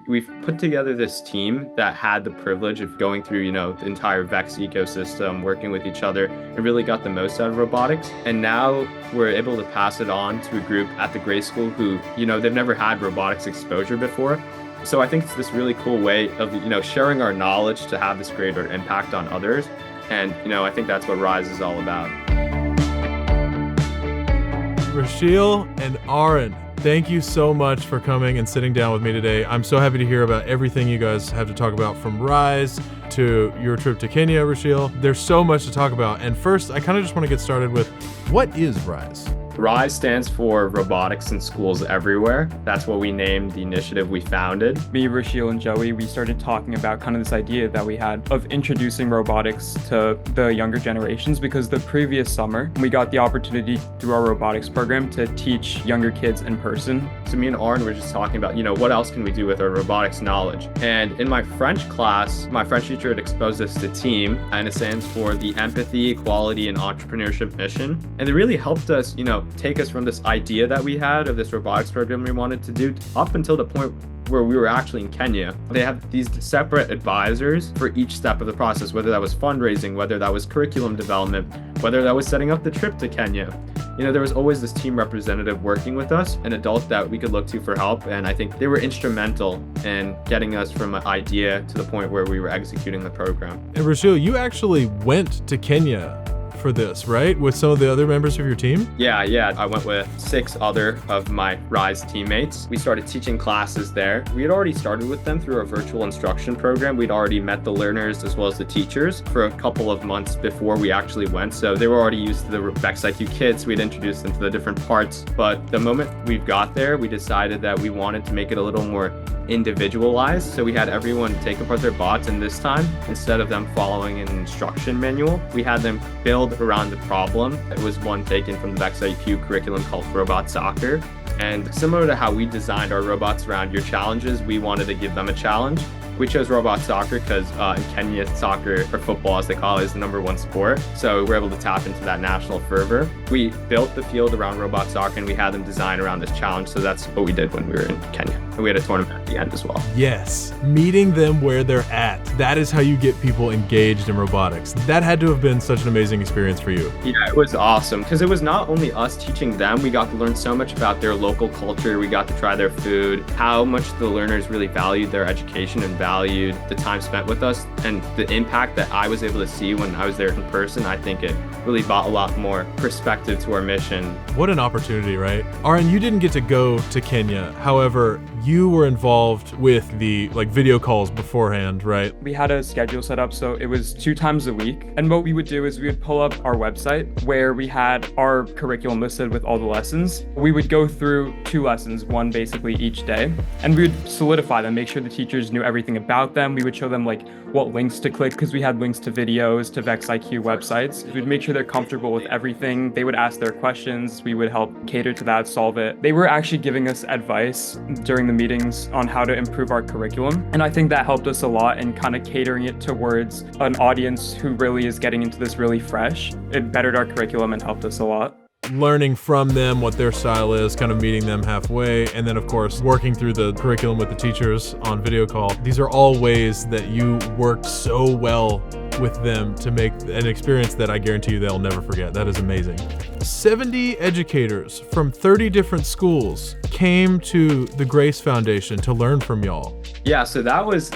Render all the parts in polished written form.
we've put together this team that had the privilege of going through, the entire VEX ecosystem, working with each other, and really got the most out of robotics. And now we're able to pass it on to a group at the Gray School who, they've never had robotics exposure before. So I think it's this really cool way of, sharing our knowledge to have this greater impact on others. And, I think that's what Rise is all about. Rusheel and Aaron, thank you so much for coming and sitting down with me today. I'm so happy to hear about everything you guys have to talk about, from Rise to your trip to Kenya, Rusheel. There's so much to talk about. And first, I kind of just want to get started with, what is Rise? RISE stands for Robotics in Schools Everywhere. That's what we named the initiative we founded. Me, Rusheel, and Joey, we started talking about kind of this idea that we had of introducing robotics to the younger generations, because the previous summer, we got the opportunity through our robotics program to teach younger kids in person. So me and Aaron were just talking about, what else can we do with our robotics knowledge? And in my French class, my French teacher had exposed us to TEAM, and it stands for the Empathy, Equality, and Entrepreneurship Mission. And it really helped us, take us from this idea that we had of this robotics program we wanted to do up until the point where we were actually in Kenya. They have these separate advisors for each step of the process, whether that was fundraising, whether that was curriculum development, whether that was setting up the trip to Kenya. There was always this team representative working with us, an adult that we could look to for help. And I think they were instrumental in getting us from an idea to the point where we were executing the program. And Rusheel, you actually went to Kenya for this, right? With some of the other members of your team? Yeah. I went with 6 other of my RISE teammates. We started teaching classes there. We had already started with them through a virtual instruction program. We'd already met the learners as well as the teachers for a couple of months before we actually went. So they were already used to the VEX IQ kits. We'd introduced them to the different parts. But the moment we got there, we decided that we wanted to make it a little more individualized. So we had everyone take apart their bots, and this time, instead of them following an instruction manual, we had them build around the problem. It was one taken from the VEX IQ curriculum called Robot Soccer. And similar to how we designed our robots around your challenges, we wanted to give them a challenge. We chose Robot Soccer because in Kenya, soccer, or football as they call it, is the #1 sport. So we're able to tap into that national fervor. We built the field around Robot Soccer, and we had them design around this challenge. So that's what we did when we were in Kenya. And we had a tournament at the end as well. Yes, meeting them where they're at. That is how you get people engaged in robotics. That had to have been such an amazing experience for you. Yeah, it was awesome, because it was not only us teaching them, we got to learn so much about their local culture. We got to try their food, how much the learners really valued their education and valued the time spent with us, and the impact that I was able to see when I was there in person. I think it really brought a lot more perspective to our mission. What an opportunity, right? Aaron, you didn't get to go to Kenya. However, you were involved with the video calls beforehand, right? We had a schedule set up, so it was 2 times a week. And what we would do is we would pull up our website where we had our curriculum listed with all the lessons. We would go through 2 lessons, one basically each day, and we would solidify them, make sure the teachers knew everything about them. We would show them what links to click, because we had links to videos, to VEX IQ websites. We'd make sure they're comfortable with everything. They would ask their questions. We would help cater to that, solve it. They were actually giving us advice during the meetings on how to improve our curriculum. And I think that helped us a lot in kind of catering it towards an audience who really is getting into this really fresh. It bettered our curriculum and helped us a lot. Learning from them what their style is, kind of meeting them halfway, and then of course working through the curriculum with the teachers on video call. These are all ways that you worked so well with them to make an experience that I guarantee you they'll never forget. That is amazing. 70 educators from 30 different schools came to the Grace Foundation to learn from y'all. Yeah, so that was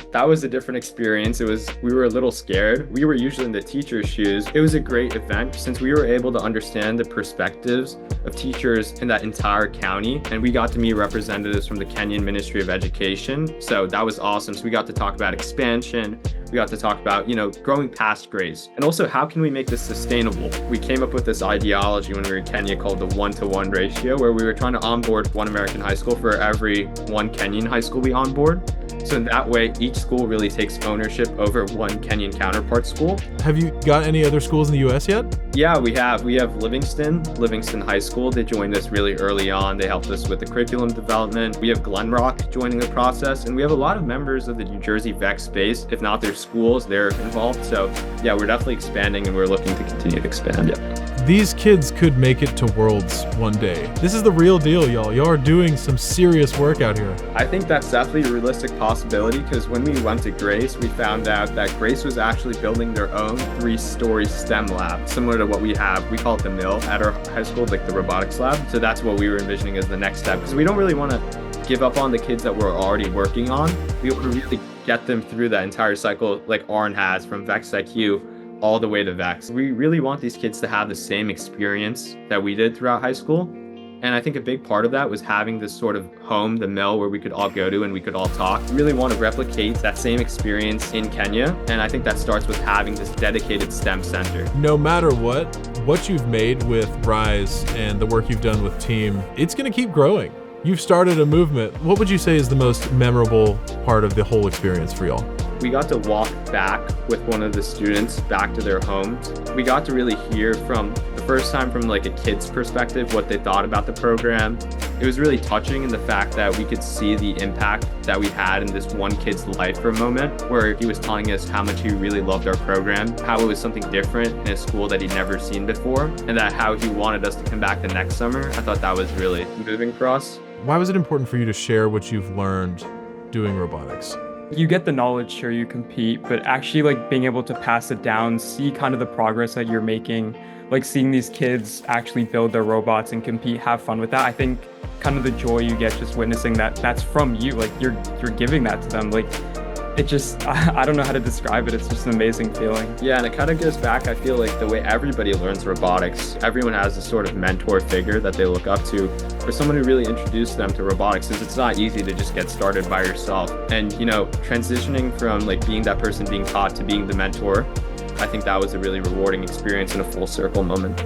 a different experience. We were a little scared. We were usually in the teacher's shoes. It was a great event since we were able to understand the perspectives of teachers in that entire county, and we got to meet representatives from the Kenyan Ministry of Education. So that was awesome. So we got to talk about expansion. We got to talk about, growing past Grace, and also how can we make this sustainable? We came up with this ideology when we were in Kenya called the 1-to-1 ratio, where we were trying to onboard 1 American high school for every 1 Kenyan high school we onboard. So in that way, each school really takes ownership over 1 Kenyan counterpart school. Have you got any other schools in the US yet? Yeah, we have. We have Livingston High School. They joined us really early on. They helped us with the curriculum development. We have Glen Rock joining the process, and we have a lot of members of the New Jersey VEX space. If not their schools, they're involved. So yeah, we're definitely expanding, and we're looking to continue to expand. Yeah. These kids could make it to Worlds one day. This is the real deal, y'all. Y'all are doing some serious work out here. I think that's definitely a realistic possibility, because when we went to Grace, we found out that Grace was actually building their own 3-story STEM lab, similar to what we have. We call it the mill at our high school, like the robotics lab. So that's what we were envisioning as the next step, because we don't really want to give up on the kids that we're already working on. We want to really get them through that entire cycle like Arn has, from Vex IQ all the way to Vex. We really want these kids to have the same experience that we did throughout high school. And I think a big part of that was having this sort of home, the mill, where we could all go to and we could all talk. We really want to replicate that same experience in Kenya. And I think that starts with having this dedicated STEM center. No matter what you've made with Rise and the work you've done with Team, it's going to keep growing. You've started a movement. What would you say is the most memorable part of the whole experience for y'all? We got to walk back with one of the students back to their homes. We got to really hear from the first time from like a kid's perspective what they thought about the program. It was really touching in the fact that we could see the impact that we had in this one kid's life for a moment, where he was telling us how much he really loved our program, how it was something different in a school that he'd never seen before, and that how he wanted us to come back the next summer. I thought that was really moving for us. Why was it important for you to share what you've learned doing robotics? You get the knowledge, sure, you compete, but actually like being able to pass it down, see kind of the progress that you're making, like seeing these kids actually build their robots and compete, have fun with that. I think kind of the joy you get just witnessing that's from you, like you're giving that to them. Like it just, I don't know how to describe it. It's just an amazing feeling. Yeah, and it kind of goes back, I feel like, the way everybody learns robotics. Everyone has a sort of mentor figure that they look up to, for someone who really introduced them to robotics, since it's not easy to just get started by yourself. And, you know, transitioning from like being that person being taught to being the mentor, I think that was a really rewarding experience and a full circle moment.